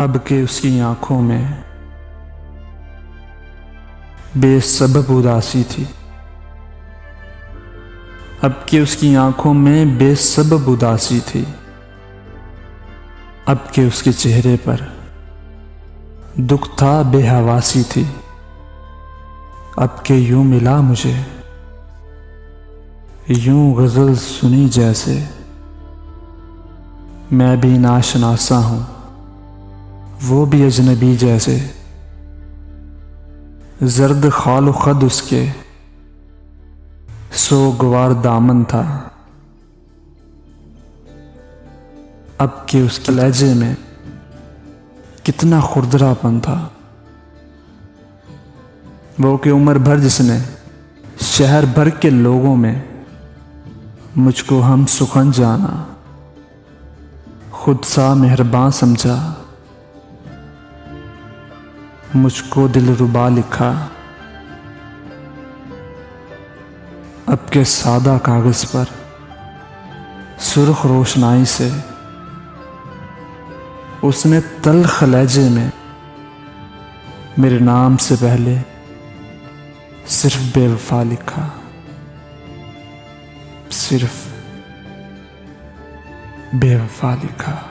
अब के उसकी आंखों में बेसबब उदासी थी। अब के उसकी आंखों में बेसबब उदासी थी। अब के उसके चेहरे पर दुख था, बेहवासी थी। अब के यूं मिला मुझे, यूं गजल सुनी जैसे मैं भी नाशनासा हूं, वो भी अजनबी जैसे। जर्द खाल खद उसके सोगवार दामन था। अब के उसके लहजे में कितना खुरदरापन था। वो कि उम्र भर जिसने शहर भर के लोगों में मुझको हम सुखन जाना, खुद सा मेहरबान समझा, मुझको दिलरुबा लिखा। अब के सादा कागज पर सुर्ख रोशनाई से उसने तल्ख लहजे में मेरे नाम से पहले सिर्फ बेवफा लिखा, सिर्फ बेवफा लिखा।